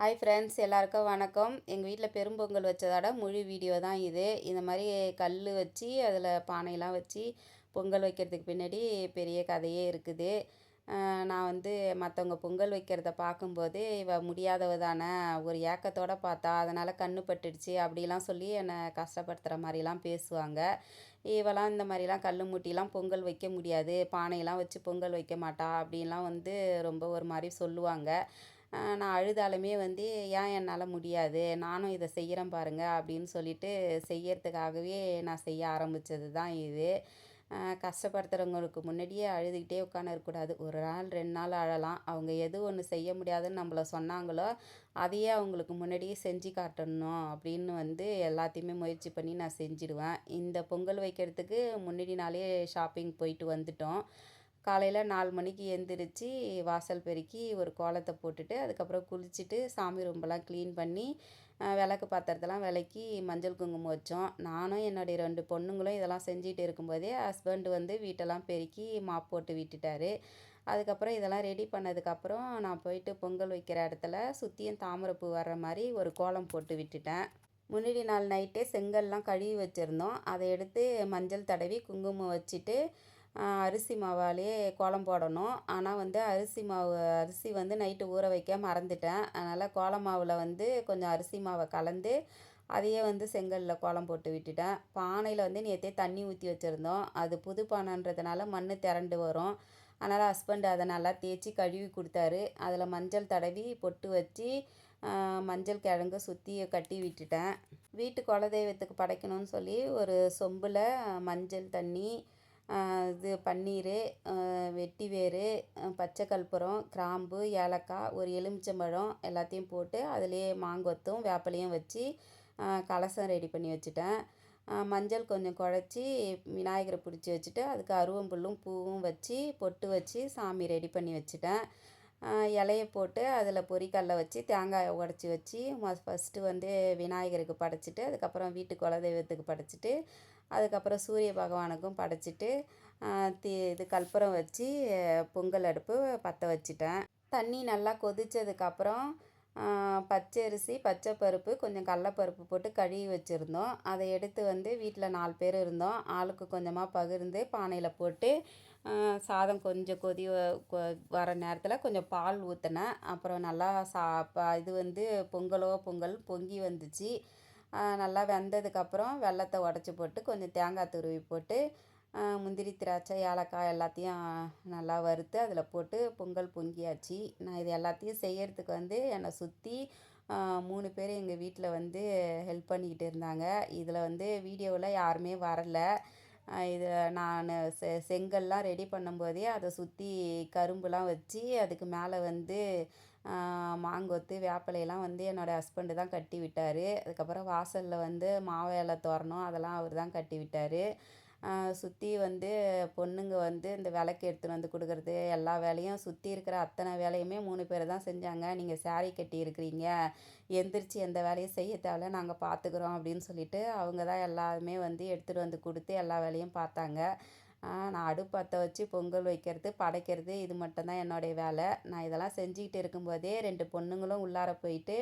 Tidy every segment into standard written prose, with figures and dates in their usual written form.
Hi friends, எல்லாருக்கும் வணக்கம். எங்கள் வீட்டில் பெரும்பொங்கல் வச்சதோட முழு வீடியோ தான் இது. இந்த மாதிரி கல் வச்சு அதில் பானையெல்லாம் வச்சு பொங்கல் வைக்கிறதுக்கு பின்னாடி பெரிய கதையே இருக்குது. நான் மற்றவங்க பொங்கல் வைக்கிறத பார்க்கும்போது இவ முடியாதவ தானே, ஒரு ஏக்கத்தோடு பார்த்தா, அதனால் கண்ணு பட்டுடுச்சு அப்படிலாம் சொல்லி என்னை கஷ்டப்படுத்துகிற மாதிரிலாம் பேசுவாங்க. இவெல்லாம் இந்த மாதிரிலாம் கல் மூட்டிலாம் பொங்கல் வைக்க முடியாது, பானையெல்லாம் வச்சு பொங்கல் வைக்க மாட்டா அப்படின்லாம் ரொம்ப ஒரு மாதிரி சொல்லுவாங்க. நான் அழுதாலுமே ஏன் என்னால் முடியாது, நானும் இதை செய்கிறேன் பாருங்க அப்படின்னு சொல்லிட்டு செய்யறதுக்காகவே நான் செய்ய ஆரம்பித்தது தான் இது. கஷ்டப்படுத்துகிறவங்களுக்கு முன்னாடியே அழுதுகிட்டே உட்காந்துருக்கக்கூடாது. ஒரு நாள் 2 நாள் அழலாம். அவங்க எது ஒன்று செய்ய முடியாதுன்னு நம்மள சொன்னாங்களோ அதையே அவங்களுக்கு முன்னாடியே செஞ்சு காட்டணும் அப்படின்னு எல்லாத்தையுமே முயற்சி பண்ணி நான் செஞ்சுடுவேன். இந்த பொங்கல் வைக்கிறதுக்கு முன்னாடி நாளே ஷாப்பிங் போயிட்டு வந்துட்டோம். காலையில் 4 மணிக்கு எழுந்திரிச்சு வாசல் பெருக்கி ஒரு கோலத்தை போட்டுட்டு அதுக்கப்புறம் குளிச்சுட்டு சாமி ரூம்பெல்லாம் க்ளீன் பண்ணி விளக்கு பாத்திரத்தெல்லாம் விளக்கி மஞ்சள் குங்குமம் வச்சோம். நானும் என்னுடைய 2 பொண்ணுங்களும் இதெல்லாம் செஞ்சுட்டு இருக்கும்போதே ஹஸ்பண்ட் வீட்டெல்லாம் பெருக்கி மாப் போட்டு விட்டுட்டார். அதுக்கப்புறம் இதெல்லாம் ரெடி பண்ணதுக்கப்புறம் நான் போயிட்டு பொங்கல் வைக்கிற இடத்துல சுற்றியும் தாமரைப்பூ வர்ற மாதிரி ஒரு கோலம் போட்டு விட்டுட்டேன். முன்னாடி நாள் நைட்டே செங்கல்லாம் கழுவி வச்சுருந்தோம். அதை எடுத்து மஞ்சள் தடவி குங்குமம் வச்சுட்டு அரிசி மாவாலே கோலம் போடணும். ஆனால் அரிசி நைட்டு ஊற வைக்க மறந்துட்டேன். அதனால் கோலம் மாவில் கொஞ்சம் அரிசி மாவை கலந்து அதையே செங்கல்லில் கோலம் போட்டு விட்டுட்டேன். பானையில் நேற்றே தண்ணி ஊற்றி வச்சுருந்தோம். அது புது பானைன்றதுனால மண் திரண்டு வரும். அதனால் ஹஸ்பண்ட் அதை நல்லா தேய்ச்சி கழுவி கொடுத்தாரு. அதில் மஞ்சள் தடவி பொட்டு வச்சு மஞ்சள் கிழங்கு சுற்றி கட்டி விட்டுட்டேன். வீட்டு குலதெய்வத்துக்கு படைக்கணும்னு சொல்லி ஒரு சொம்பில் மஞ்சள் தண்ணி, இது பன்னீர், வெட்டிவேர், பச்சை கற்பூரம், கிராம்பு, ஏலக்காய், ஒரு எலுமிச்சம்பழம் எல்லாத்தையும் போட்டு அதிலேயே மாங்கொத்தும் வேப்பிலையும் வச்சு கலசம் ரெடி பண்ணி வச்சுட்டேன். மஞ்சள் கொஞ்சம் குழச்சி விநாயகரை பிடிச்சி வச்சுட்டு அதுக்கு அருவம்புல்லும் பூவும் வச்சு பொட்டு வச்சு சாமி ரெடி பண்ணி வச்சுட்டேன். இலைய போட்டு அதில் பொரிக்கல்லை வச்சு தேங்காயை உடச்சி வச்சு ஃபஸ்ட்டு விநாயகருக்கு படைச்சிட்டு அதுக்கப்புறம் வீட்டு குலதெய்வத்துக்கு படைச்சிட்டு அதுக்கப்புறம் சூரிய பகவானுக்கும் படைச்சிட்டு இது கற்பூரம் வச்சு பொங்கல் அடுப்பு பற்ற வச்சிட்டேன். தண்ணி நல்லா கொதித்ததுக்கப்புறம் பச்சை அரிசி, பச்சை பருப்பு, கொஞ்சம் கடலப்பருப்பு போட்டு கழுவி வச்சுருந்தோம். அதை எடுத்து வீட்டில் 4 பேர் இருந்தோம். ஆளுக்கு கொஞ்சமாக பகிர்ந்து பானையில் போட்டு சாதம் கொஞ்சம் கொதி வர நேரத்தில் கொஞ்சம் பால் ஊற்றினேன். அப்புறம் நல்லா இது பொங்கல் பொங்கி வந்துச்சு. நல்லா வெந்ததுக்கப்புறம் வெல்லத்தை உடச்சி போட்டு கொஞ்சம் தேங்காய் துருவி போட்டு முந்திரி, திராட்சை, ஏலக்காய் எல்லாத்தையும் நல்லா வறுத்து அதில் போட்டு பொங்கல் பொங்கியாச்சு. நான் இது எல்லாத்தையும் செய்கிறதுக்கு என்னை சுற்றி 3 பேர் எங்கள் வீட்டில் ஹெல்ப் பண்ணிக்கிட்டு இருந்தாங்க. இதில் வீடியோவில் யாருமே வரல. இது நான் செங்கல்லாம் ரெடி பண்ணும்போதே அதை சுற்றி கரும்புலாம் வச்சு அதுக்கு மேலே மாங்கொத்து வேப்பிலையெல்லாம் என்னோடய ஹஸ்பண்டு தான் கட்டி விட்டார். அதுக்கப்புறம் வாசலில் மாவு இலை தோரணம் அதெல்லாம் அவர் தான் கட்டி விட்டார். சுற்றி பொண்ணுங்க இந்த விளக்கு எடுத்துகிட்டு கொடுக்குறது எல்லா வேலையும் சுற்றி இருக்கிற அத்தனை வேலையுமே 3 பேர் தான் செஞ்சாங்க. நீங்கள் சாரீ கட்டி இருக்கிறீங்க, எந்திரிச்சு எந்த வேலையும் செய்ய தேவையில்ல, நாங்கள் பார்த்துக்குறோம் அப்படின்னு சொல்லிட்டு அவங்க தான் எல்லாருமே எடுத்துகிட்டு கொடுத்து எல்லா வேலையும் பார்த்தாங்க. நான் அடுப்பு பற்ற வச்சு பொங்கல் வைக்கிறது, படைக்கிறது இது மட்டும்தான் என்னுடைய வேலை. நான் இதெல்லாம் செஞ்சுக்கிட்டு இருக்கும்போதே 2 பொண்ணுங்களும் உள்ளார போயிட்டு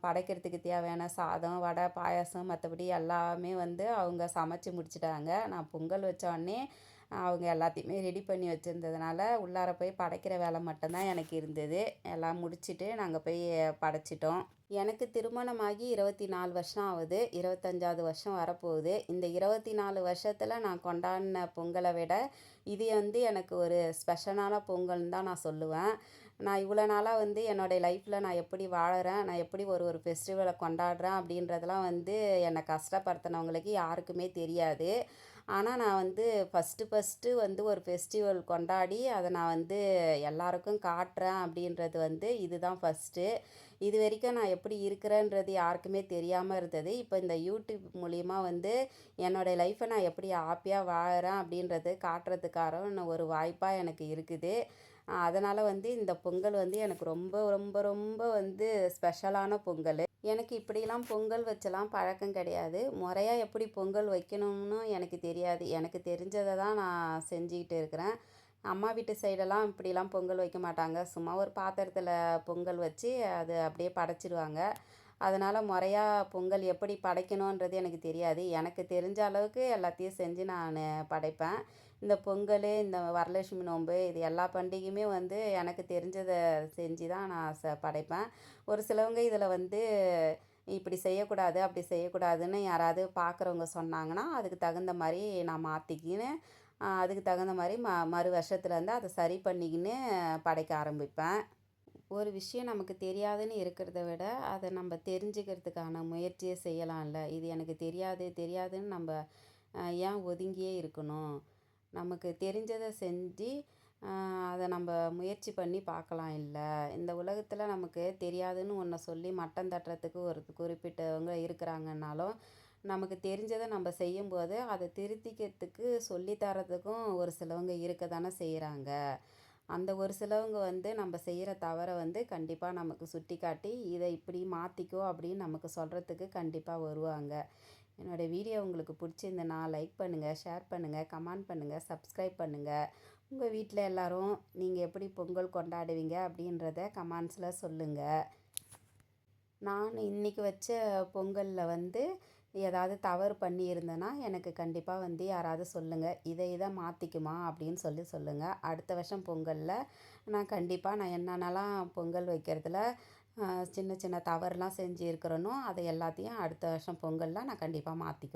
படைக்கிறதுக்கு தேவையான சாதம், வடை, பாயாசம் மற்றபடி எல்லாமே அவங்க சமைச்சி முடிச்சிட்டாங்க. நான் பொங்கல் வச்சோடனே அவங்க எல்லாத்தையுமே ரெடி பண்ணி வச்சுருந்ததுனால உள்ளார போய் படைக்கிற வேலை மட்டும்தான் எனக்கு இருந்தது. எல்லாம் முடிச்சுட்டு நாங்கள் போய் படைச்சிட்டோம். எனக்கு திருமணமாகி 24 வருஷம் ஆகுது. 25வது வருஷம் வரப்போகுது. இந்த 24 வருஷத்தில் நான் கொண்டாடின பொங்கலை விட இது எனக்கு ஒரு ஸ்பெஷலான பொங்கல்னு தான் நான் சொல்லுவேன். நான் இவ்வளோ நாளாக என்னோடய லைஃப்பில் நான் எப்படி வாழறேன், நான் எப்படி ஒரு ஃபெஸ்டிவலை கொண்டாடுறேன் அப்படின்றதெல்லாம் என்னை கஷ்டப்படுத்தினவங்களுக்கு யாருக்குமே தெரியாது. ஆனால் நான் ஃபஸ்ட்டு ஒரு ஃபெஸ்டிவல் கொண்டாடி அதை நான் எல்லாருக்கும் காட்டுறேன் அப்படின்றது இதுதான் ஃபஸ்ட்டு. இது வரைக்கும் நான் எப்படி இருக்கிறேன்றது யாருக்குமே தெரியாமல் இருந்தது. இப்போ இந்த யூடியூப் மூலிமா என்னோடய லைஃப்பை நான் எப்படி ஹாப்பியாக வாழறேன் அப்படின்றது காட்டுறதுக்கான ஒரு வாய்ப்பாக எனக்கு இருக்குது. அதனால் இந்த பொங்கல் எனக்கு ரொம்ப ரொம்ப ரொம்ப ஸ்பெஷலான பொங்கல். எனக்கு இப்படிலாம் பொங்கல் வச்செல்லாம் பழக்கம் கிடையாது. முறையாக எப்படி பொங்கல் வைக்கணும்னு எனக்கு தெரியாது. எனக்கு தெரிஞ்சதை தான் நான் செஞ்சுக்கிட்டு இருக்கிறேன். அம்மா வீட்டு சைடெல்லாம் இப்படிலாம் பொங்கல் வைக்க மாட்டாங்க. சும்மா ஒரு பாத்திரத்தில பொங்கல் வச்சு அது அப்படியே படைச்சிடுவாங்க. அதனால் முறையா பொங்கல் எப்படி படைக்கணுன்றது எனக்கு தெரியாது. எனக்கு தெரிஞ்ச அளவுக்கு எல்லாத்தையும் செஞ்சு நான் படைப்பேன். இந்த பொங்கல், இந்த வரலட்சுமி நோன்பு இது எல்லா பண்டிகையுமே வந்து எனக்கு தெரிஞ்சத செஞ்சு தான் நான் படைப்பேன். ஒரு சிலவங்க இதில் வந்து இப்படி செய்யக்கூடாது, அப்படி செய்யக்கூடாதுன்னு யாராவது பார்க்குறவங்க சொன்னாங்கன்னா, அதுக்கு தகுந்த மாரி நான் மாத்திக்கின்னு, அதுக்கு தகுந்த மாரி மறு வருஷத்துலேருந்து அதை சரி பண்ணிக்கின்னு படைக்க ஆரம்பிப்பேன். ஒரு விஷயம் நமக்கு தெரியாதுன்னு இருக்கிறத விட, அத நம்ப தெரிஞ்சுக்கிறதுக்கான முயற்சிய செய்யலாம்ல. இது எனக்கு தெரியாது, தெரியாதுன்னு நம்ப ஏன் ஒதுங்கியே இருக்கணும்? நமக்கு தெரிஞ்சத செஞ்சு, அ அத நம்ப முயற்சி பண்ணி பார்க்கலாம் இல்ல. இந்த உலகத்தில நமக்கு தெரியாதுன்னு ஒண்ண சொல்லி மட்டம் தட்டுறதுக்கு ஒரு குறிப்பிட்டவங்க இருக்கிறாங்கன்னாலும், நமக்கு தெரிஞ்சத நம்ப செய்யும்போது, அத திருத்திக்கிறதுக்கு சொல்லி தர்றதுக்கும் ஒரு சிலவங்க இருக்க தானே செய்றாங்க. அந்த ஒரு சிலவங்க வந்து நம்ம செய்கிற தவறை வந்து கண்டிப்பாக நமக்கு சுட்டிக்காட்டி இதை இப்படி மாற்றிக்கோ அப்படின்னு நமக்கு சொல்கிறதுக்கு கண்டிப்பாக வருவாங்க. என்னோடய வீடியோ உங்களுக்கு பிடிச்சிருந்ததுன்னா லைக் பண்ணுங்கள், ஷேர் பண்ணுங்கள், கமெண்ட் பண்ணுங்கள், சப்ஸ்கிரைப் பண்ணுங்கள். உங்கள் வீட்டில் எல்லோரும் நீங்கள் எப்படி பொங்கல் கொண்டாடுவீங்க அப்படின்றத கமெண்ட்ஸில் சொல்லுங்கள். நான் இன்றைக்கி வச்ச பொங்கலில் வந்து ஏதாவது தவறு பண்ணியிருந்தேன்னா எனக்கு கண்டிப்பாக வந்து யாராவது சொல்லுங்கள், இதை மாற்றிக்குமா அப்படின்னு சொல்லுங்கள். அடுத்த வருஷம் பொங்கலில் நான் என்னென்னலாம் பொங்கல் வைக்கிறதுல சின்ன சின்ன தவறுலாம் செஞ்சு இருக்கிறேனோ அதை எல்லாத்தையும் அடுத்த வருஷம் பொங்கலில் நான் கண்டிப்பாக மாற்றிக்குவேன்.